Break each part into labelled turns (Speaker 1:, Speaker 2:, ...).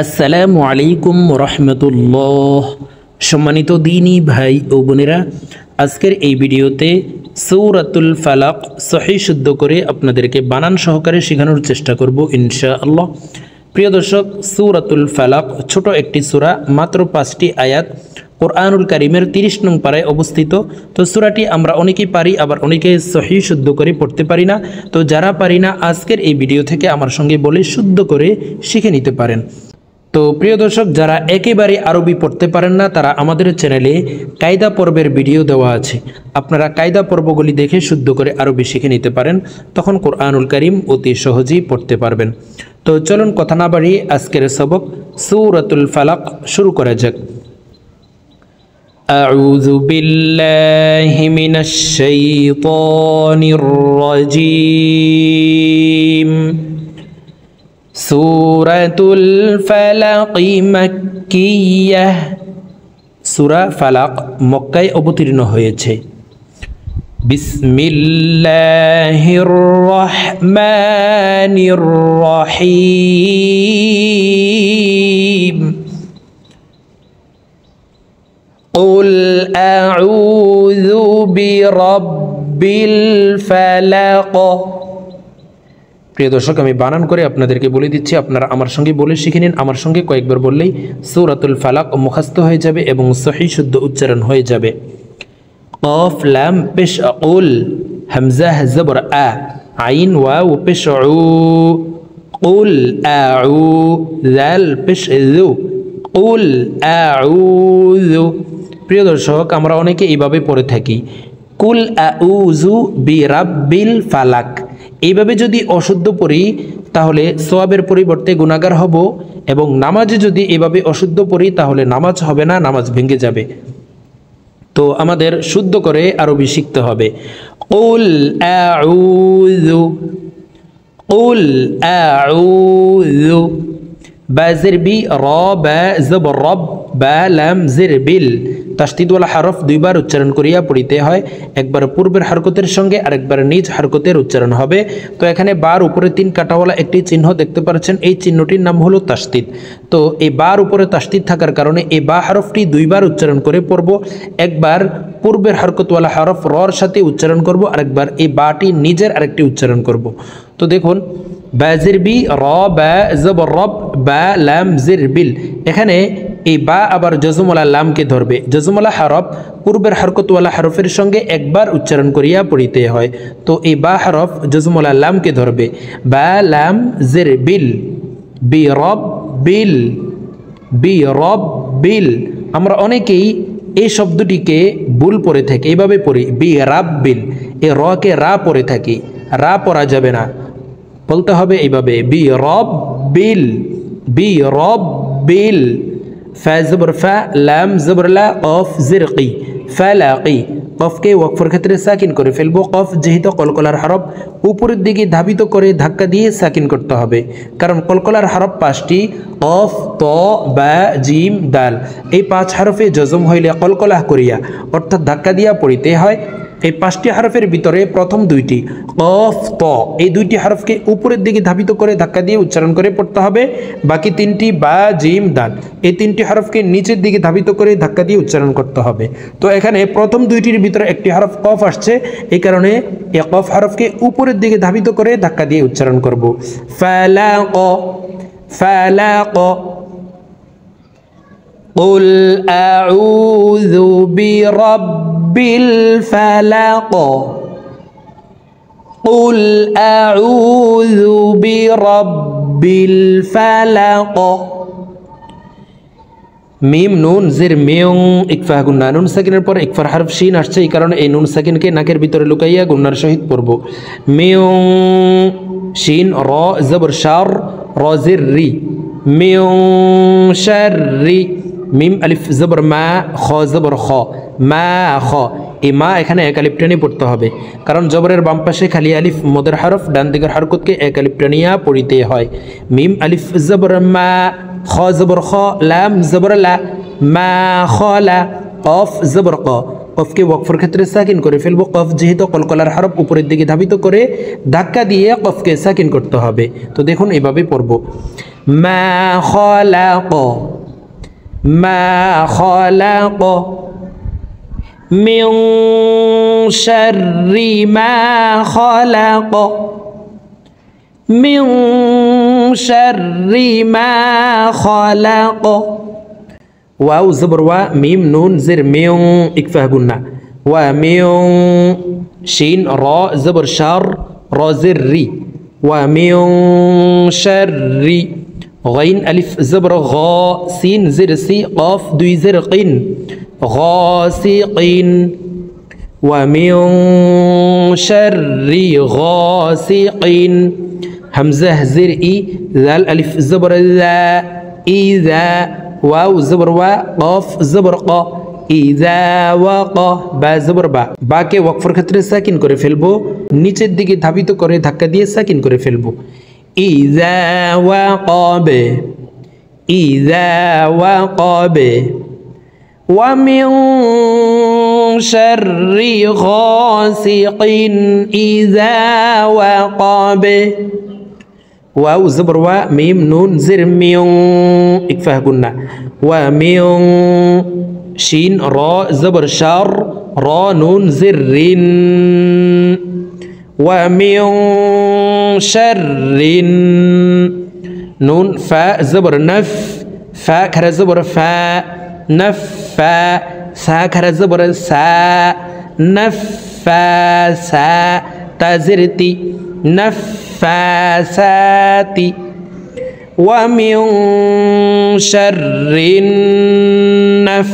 Speaker 1: আসসালামু আলাইকুম রহমতুল্লাহ। সম্মানিত দিনী ভাই ও বোনেরা, আজকের এই ভিডিওতে সূরাতুল ফালাক সহিহ শুদ্ধ করে আপনাদেরকে বানান সহকারে শেখানোর চেষ্টা করব ইনশাআল্লাহ। প্রিয় দর্শক, সূরাতুল ফালাক ছোট একটি সূরা, মাত্র 5টি আয়াত, কোরআনুল কারীমের 30 নং পারায় অবস্থিত। তো সূরাটি আমরা অনেকেই পারি, আবার অনেকে সহিহ শুদ্ধ করে পড়তে পারি না। তো যারা পারি না, আজকের এই ভিডিও থেকে আমার সঙ্গে বলে শুদ্ধ করে শিখে নিতে পারেন। তো প্রিয় দর্শক, যারা একেবারে আরবি পড়তে পারেন না, তারা আমাদের চ্যানেলে কায়দা পর্বের ভিডিও দেওয়া আছে। আপনারা কায়দা পর্বগুলি দেখে শুদ্ধ করে আরবি শিখে নিতে পারেন, তখন কোরআনুল কারীম অতি সহজেই পড়তে পারবেন। তো চলুন কথা না বাড়িয়ে আজকের সবক সূরাতুল ফালাক শুরু করা যাক। আউযু বিল্লাহি মিনাশ শাইতানির রাজীম। সূরাতুল ফালাক মাক্কিয়াহ। সূরা ফালাক মক্কায় অবতীর্ণ হয়েছে। বিসমিল্লাহির রহমানির রহিম। কুল আউযু বিরাব্বিল ফালাক। প্রিয় দর্শক, আমি বানান করে আপনাদেরকে বলে দিচ্ছি, আপনারা আমার সঙ্গে বলে শিখে নিন। আমার সঙ্গে কয়েকবার বললেই সূরাতুল ফালাক মুখস্থ হয়ে যাবে এবং সহিহ শুদ্ধ উচ্চারণ হয়ে যাবে। কফ লাম পেশ উল, হামজা জবর আ, আইন ওয়াও পেশ উ, কুল আউ, জাল পেশ যু, কুল আউযু। প্রিয় দর্শক, আমরা অনেকে এইভাবে পড়ে থাকি, কুল আউযু বিরাব্বিল ফালাক। এইভাবে যদি অশুদ্ধ পড়ি তাহলে সওয়াবের পরিবর্তে গুনাহগার হব, এবং নামাজে যদি এভাবে অশুদ্ধ পড়ি তাহলে নামাজ হবে না, নামাজ ভেঙে যাবে। তো আমাদের শুদ্ধ করে আরবি শিখতে হবে। কুল আউযু, কুল আউযু। বা জের বি, র বা জবর রব, বা লাম জের বিল। তাসদীদওয়ালা হরফ দুইবার উচ্চারণ করিয়া পড়িতে হয়, একবার পূর্বের হরকতের সঙ্গে আর একবার নিজ হরকতের উচ্চারণ হবে। তো এখানে বার উপরে 3 কাটাওয়ালা একটি চিহ্ন দেখতে পাচ্ছেন, এই চিহ্নটির নাম হলো তাসদীদ। তো এই বার উপরে তাসদীদ থাকার কারণে এই বা হরফটি দুইবার উচ্চারণ করে পড়ব। একবার পূর্বের হরকতওয়ালা হরফ রর সাথে উচ্চারণ করব, আরেকবার এই বাটি নিজের আরেকটি উচ্চারণ করব। তো দেখুন, বা জের বি, র বা জবর রব, বা লাম জের বিল। এখানে এই বা আবার জজমওয়ালা লামকে ধরবে। জজমওয়ালা হরফ পূর্বের হরকতওয়ালা হরফের সঙ্গে একবার উচ্চারণ করিয়া পড়িতে হয়। তো এই বা হরফ জজমওয়ালা লামকে ধরবে। বা লাম জের বিল, বি রব বিল, বি রব বিল। আমরা অনেকেই এই শব্দটিকে ভুল পড়ে থাকি, এইভাবে পড়ি বি রাব বিল। এই রকে রা পড়ে থাকি, রা পড়া যাবে না, বলতে হবে এইভাবে বি রব বিল, বি রব বিল। ফা জবর ফা, লাম জবর লা, কফ জের কি, ফালাকি। কফকে ওয়াকফের ক্ষেত্রে সাকিন করে ফেলবো। কফ যেহেতু কলকলার হরফ, উপরের দিকে ধাবিত করে ধাক্কা দিয়ে সাকিন করতে হবে, কারণ কলকলার হরফ 5টি, কফ, ত, বা, জিম, দাল। এই 5 হরফে জজম হইলে কলকলাহ করিয়া অর্থাৎ ধাক্কা দিয়া পড়িতে হয়। এই 5টি হরফের ভিতরে প্রথম 2টি কফ, ত, এই 2টি হরফকে উপরের দিকে ধাবিত করে ধাক্কা দিয়ে উচ্চারণ করে পড়তে হবে। বাকি 3টি বা, জিম, দাল, এই 3টি হরফকে নিচের দিকে ধাবিত করে ধাক্কা দিয়ে উচ্চারণ করতে হবে। তো এখানে প্রথম 2টির ভিতরে একটি হরফ কফ আসছে, এই কারণে এই কফ হরফকে উপরের দিকে ধাবিত করে ধাক্কা দিয়ে উচ্চারণ করব। ফালাক, ফালাক। কুল আউযু বিরাব্বিল ফালাক। কুল আউযু বিরাব্বিল ফালাক। মিম নুন জের মিয়ং, ইকফা গুন্না। নুন সাকিনের পর ইকফার হরফ শিন আসছে, এই কারণে এই নুন সাকিনকে নাকের ভিতরে লুকাইয়া গুন্নার সহিত পড়ব। মিয়ং শিন, র জবর শার, র জের রি, মিয়ং শাররি। মিম আলিফ জবর মা, খ জবর খ, মা খ। এই মা এখানে এক আলিফ টানিয়ে পড়তে হবে, কারণ জবরের বাম পাশে খালি আলিফ মদের হরফ, ডান দিকের হরকতকে এক আলিফ টানিয়া পড়িতে হয়। মিম আলিফ জবর মা, খ জবর খ, লাম জবর লা, মা খলা। কফ জবর ক, কফকে ওয়াকফের ক্ষেত্রে সাকিন করে ফেলবো। কফ যেহেতু কলকলার হরফ, উপরের দিকে ধাবিত করে ধাক্কা দিয়ে কফকে সাকিন করতে হবে। তো দেখুন এভাবে পড়ব। মা খলাক মা খলাক মিন শাররি মা খলাক মিন শাররি মা খলাক ওয়াও জবর ওয়া মিম নুন জির মিউ ইকফা গুন্না ওয়া মিউ শিন র জবর শার র জির রি ওয়া মিউ শাররি غين ألف زبر غا سين زر سي قاف دوي زر قين غاسقين ومن شر غاسقين همزة زر إي ذال ألف زبر ذا إذا واو زبر وا قاف زبر قا إذا وقا با زبر با বাকে ওয়াকফের ক্ষেত্রে সাকিন করে ফেলবো নিচের দিকে ধাবিত করে ধাক্কা দিয়ে সাকিন করে ফেলবো إذا وقب إذا وقب ومن شر غاسق إذا وقب واو زبر و ميم نون زر ميون اكفاه قلنا ومن شين را زبر شر را نون زر ومن شر نون فاء زبر نف فاء كرا زبر فاء نف فاء سا كرا زبر سا نفاسا تزرتي نفاساتي ومن شر النفاسات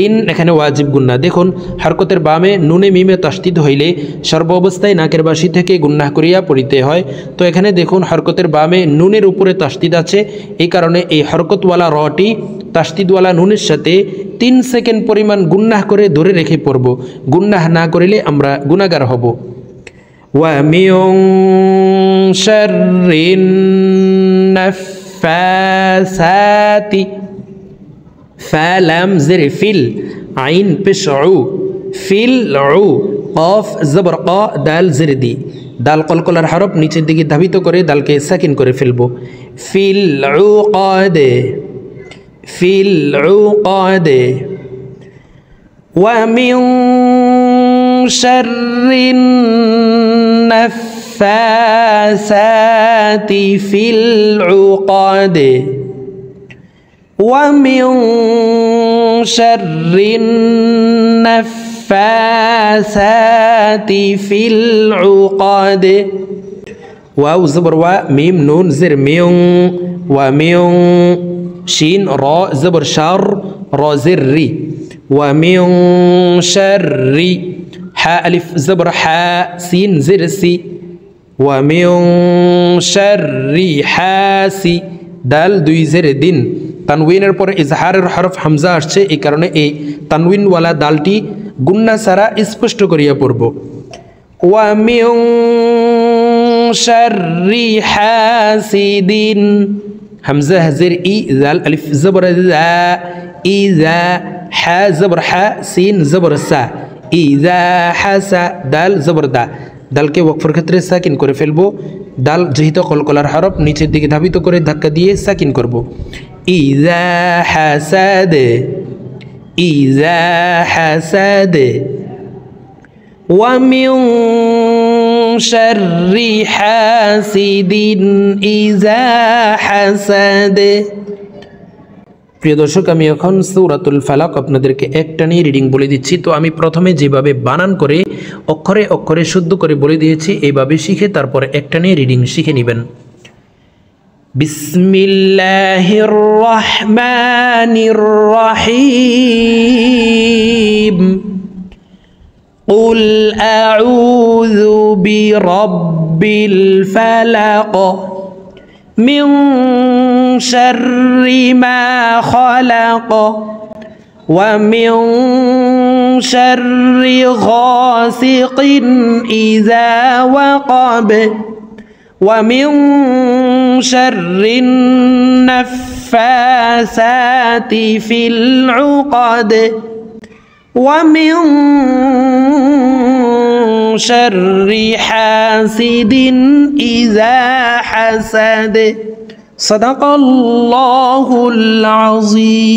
Speaker 1: ঋণ এখানে ওয়াজিব গুন্না দেখুন হরকতের বামে নুনে মিমে তাসদিদ হইলে সর্ব অবস্থায় নাকের বাসি থেকে গুন্নাহ করিয়া পড়িতে হয় তো এখানে দেখুন হরকতের বামে নুনের উপরে তাসদিদ আছে এই কারণে এই হরকতওয়ালা রটি তাসদিদওয়ালা নুনের সাথে 3 সেকেন্ড পরিমাণ গুন্নাহ করে ধরে রেখে পড়ব গুন্নাহ না করিলে আমরা গুনাহগার হব ওয়া মিন শাররিন নাফাসাতি فلام زر فيل عين بشعو فيل عو قاف زبر قا دال زر دي دال قلقلر حرف নিচের দিকে ধাবিত করে দালকে সাকিন করে ফেলবো ফিল উকাদ ফিল উকাদ ওয়া মিন শাররিন নাফাসাতি ফিল উকাদ ومن شر النفاثات في العقد واو زبر و ميم نون زر ميون ومن شين را زبر شر را زر ري ومن شر حاء ألف زبر حاء سين زر سي ومن شر حاسي دال দুই زر দিন তানউইনের পরে ইজহারের হরফ হামজা আসছে এই কারণে এই তানউইন ওয়ালা দালটি গুন্না ছাড়া স্পষ্ট করিয়া পড়ব ওয়া মিন শাররি হাসিদিন হামজা হাজির ই জাল আলিফ জবর জা ইজা হা জবর হা সিন জবর সা ইজা হাসা দাল জবর দা দালকে ওয়াকফের ক্ষেত্রে সাকিন করে ফেলবো দাল যেহেতু কলকলার হরফ নিচের দিকে ধাবিত করে ধাক্কা দিয়ে সাকিন করব إذا حسد إذا حسد ومن شر حاسد إذا حسد প্রিয় দর্শক আমি এখন সূরাতুল ফালাক আপনাদেরকে একটানি রিডিং বলে দিচ্ছি তো আমি প্রথমে যেভাবে বানান করে অক্ষরে অক্ষরে শুদ্ধ করে বলে দিয়েছি এইভাবে শিখে তারপর একটানি রিডিং শিখে নেবেন بسم الله الرحمن الرحيم قل أعوذ برب الفلق من شر ما خلق ومن شر غاسق إذا وقب ومن شر النفاثات في العقد ومن شر حاسد إذا حسد صدق الله العظيم।